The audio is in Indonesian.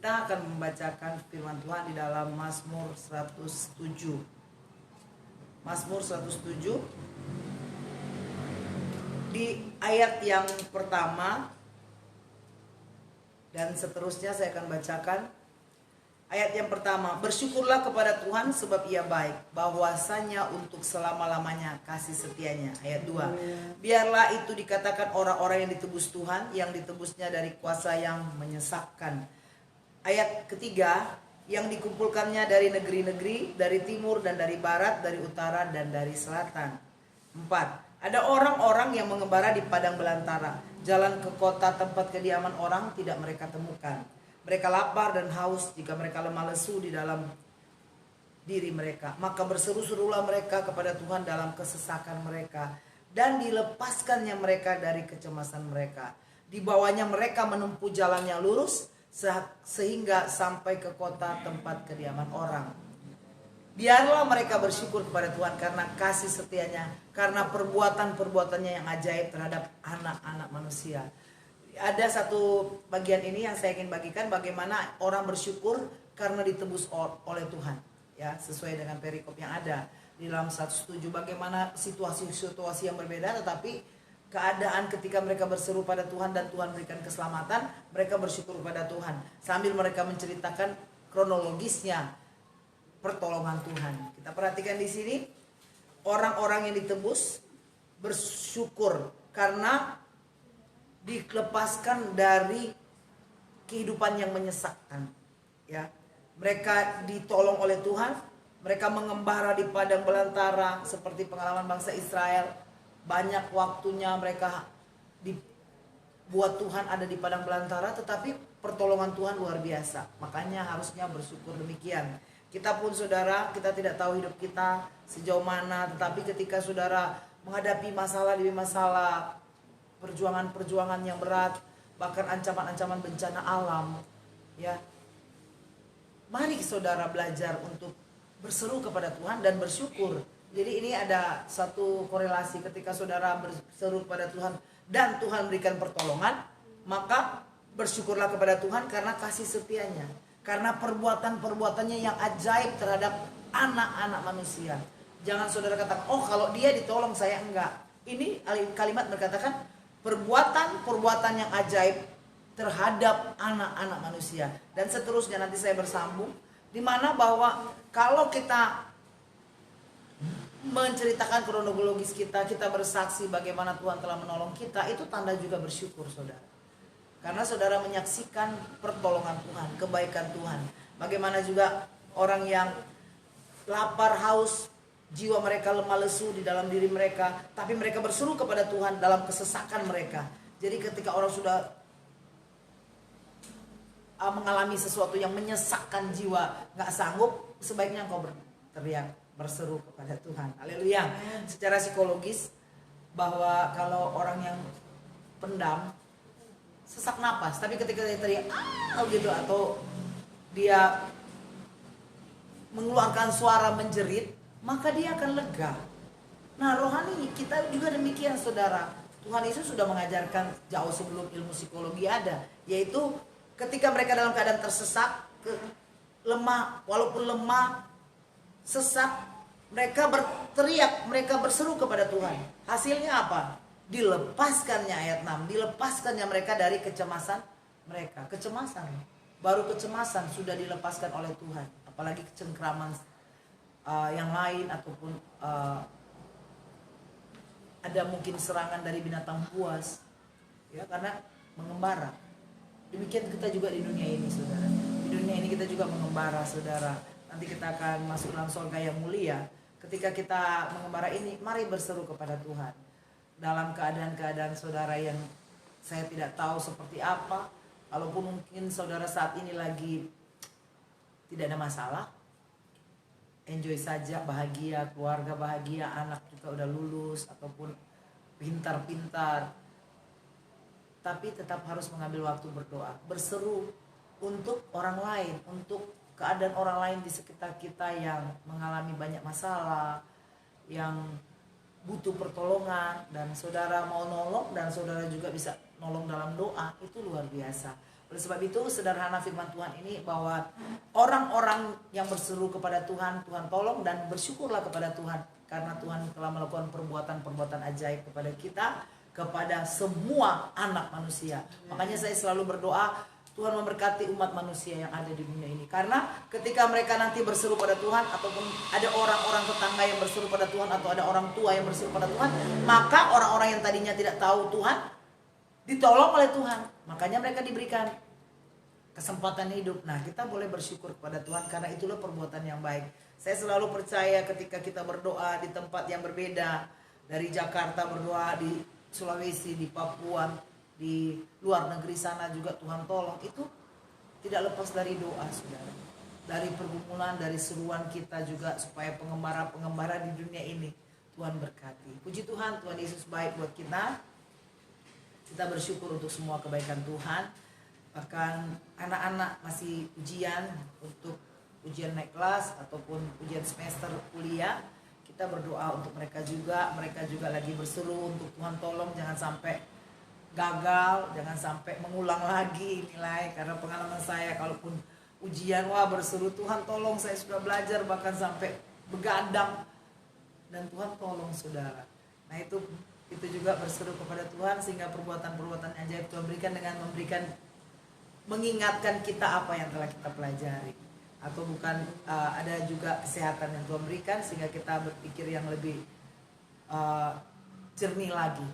Kita akan membacakan firman Tuhan di dalam Mazmur 107. Mazmur 107 di ayat yang pertama dan seterusnya saya akan bacakan. Ayat yang pertama, bersyukurlah kepada Tuhan sebab ia baik, bahwasanya untuk selama-lamanya kasih setianya. Ayat 2, biarlah itu dikatakan orang-orang yang ditebus Tuhan, yang ditebusnya dari kuasa yang menyesatkan. Ayat ketiga, yang dikumpulkannya dari negeri-negeri, dari timur dan dari barat, dari utara dan dari selatan. 4, ada orang-orang yang mengembara di padang belantara, jalan ke kota tempat kediaman orang tidak mereka temukan. Mereka lapar dan haus jika mereka lemah lesu di dalam diri mereka. Maka berseru-serulah mereka kepada Tuhan dalam kesesakan mereka, dan dilepaskannya mereka dari kecemasan mereka. Dibawanya mereka menempuh jalan yang lurus sehingga sampai ke kota tempat kediaman orang. Biarlah mereka bersyukur kepada Tuhan karena kasih setianya, karena perbuatan-perbuatannya yang ajaib terhadap anak-anak manusia. Ada satu bagian ini yang saya ingin bagikan, bagaimana orang bersyukur karena ditebus oleh Tuhan, ya, sesuai dengan perikop yang ada di dalam 107. Bagaimana situasi-situasi yang berbeda, tetapi keadaan ketika mereka berseru pada Tuhan dan Tuhan berikan keselamatan, mereka bersyukur pada Tuhan sambil mereka menceritakan kronologisnya pertolongan Tuhan. Kita perhatikan di sini, orang-orang yang ditebus bersyukur karena dilepaskan dari kehidupan yang menyesakkan, ya. Mereka ditolong oleh Tuhan, mereka mengembara di padang belantara seperti pengalaman bangsa Israel. Banyak waktunya mereka dibuat Tuhan ada di padang belantara, tetapi pertolongan Tuhan luar biasa. Makanya harusnya bersyukur demikian. Kita pun saudara, kita tidak tahu hidup kita sejauh mana, tetapi ketika saudara menghadapi masalah demi masalah, perjuangan-perjuangan yang berat, bahkan ancaman-ancaman bencana alam, ya, mari saudara belajar untuk berseru kepada Tuhan dan bersyukur. Jadi ini ada satu korelasi, ketika saudara berseru kepada Tuhan dan Tuhan berikan pertolongan, maka bersyukurlah kepada Tuhan karena kasih setianya, karena perbuatan-perbuatannya yang ajaib terhadap anak-anak manusia. Jangan saudara katakan, oh kalau dia ditolong saya enggak. Ini kalimat berkatakan perbuatan-perbuatan yang ajaib terhadap anak-anak manusia. Dan seterusnya nanti saya bersambung, di mana bahwa kalau kita menceritakan kronologis kita bersaksi bagaimana Tuhan telah menolong kita, itu tanda juga bersyukur saudara. Karena saudara menyaksikan pertolongan Tuhan, kebaikan Tuhan. Bagaimana juga orang yang lapar, haus, jiwa mereka lemah lesu di dalam diri mereka, tapi mereka berseru kepada Tuhan dalam kesesakan mereka. Jadi ketika orang sudah mengalami sesuatu yang menyesakkan jiwa, gak sanggup, sebaiknya engkau berteriak, berseru kepada Tuhan. Haleluya. Secara psikologis, bahwa kalau orang yang pendam, sesak napas, tapi ketika dia teriak gitu, atau dia mengeluarkan suara menjerit, maka dia akan lega. Nah, rohani kita juga demikian saudara. Tuhan Yesus sudah mengajarkan jauh sebelum ilmu psikologi ada, yaitu ketika mereka dalam keadaan tersesak, lemah, walaupun lemah, sesak, mereka berteriak, mereka berseru kepada Tuhan. Hasilnya apa? Dilepaskannya, ayat 6, dilepaskannya mereka dari kecemasan mereka. Kecemasan, baru kecemasan sudah dilepaskan oleh Tuhan, apalagi kecengkraman yang lain, ataupun ada mungkin serangan dari binatang buas, ya, karena mengembara. Demikian kita juga di dunia ini saudara. Di dunia ini kita juga mengembara saudara. Nanti kita akan masuk dalam surga yang mulia. Ketika kita mengembara ini, mari berseru kepada Tuhan dalam keadaan-keadaan saudara yang saya tidak tahu seperti apa. Walaupun mungkin saudara saat ini lagi tidak ada masalah, enjoy saja, bahagia, keluarga bahagia, anak juga udah lulus ataupun pintar-pintar, tapi tetap harus mengambil waktu berdoa, berseru untuk orang lain, untuk keadaan orang lain di sekitar kita yang mengalami banyak masalah, yang butuh pertolongan, dan saudara mau nolong dan saudara juga bisa nolong dalam doa, itu luar biasa. Oleh sebab itu sederhana firman Tuhan ini bahwa orang-orang yang berseru kepada Tuhan, Tuhan tolong, dan bersyukurlah kepada Tuhan karena Tuhan telah melakukan perbuatan-perbuatan ajaib kepada kita, kepada semua anak manusia. Makanya saya selalu berdoa Tuhan memberkati umat manusia yang ada di dunia ini. Karena ketika mereka nanti berseru pada Tuhan, ataupun ada orang-orang tetangga yang berseru pada Tuhan, atau ada orang tua yang berseru pada Tuhan, maka orang-orang yang tadinya tidak tahu Tuhan ditolong oleh Tuhan. Makanya mereka diberikan kesempatan hidup. Nah, kita boleh bersyukur kepada Tuhan karena itulah perbuatan yang baik. Saya selalu percaya ketika kita berdoa di tempat yang berbeda, dari Jakarta berdoa di Sulawesi, di Papua, di luar negeri sana juga Tuhan tolong, itu tidak lepas dari doa, saudara. Dari pergumulan, dari seruan kita juga supaya pengembara-pengembara di dunia ini Tuhan berkati. Puji Tuhan, Tuhan Yesus baik buat kita. Kita bersyukur untuk semua kebaikan Tuhan. Bahkan anak-anak masih ujian, untuk ujian naik kelas ataupun ujian semester kuliah, kita berdoa untuk mereka juga. Mereka juga lagi berseru untuk Tuhan tolong jangan sampai gagal, jangan sampai mengulang lagi nilai. Karena pengalaman saya, kalaupun ujian berseru Tuhan tolong, saya sudah belajar bahkan sampai begadang, dan Tuhan tolong saudara. Nah itu juga berseru kepada Tuhan, sehingga perbuatan-perbuatan ajaib Tuhan berikan dengan mengingatkan kita apa yang telah kita pelajari. Atau bukan, ada juga kesehatan yang Tuhan berikan sehingga kita berpikir yang lebih jernih lagi.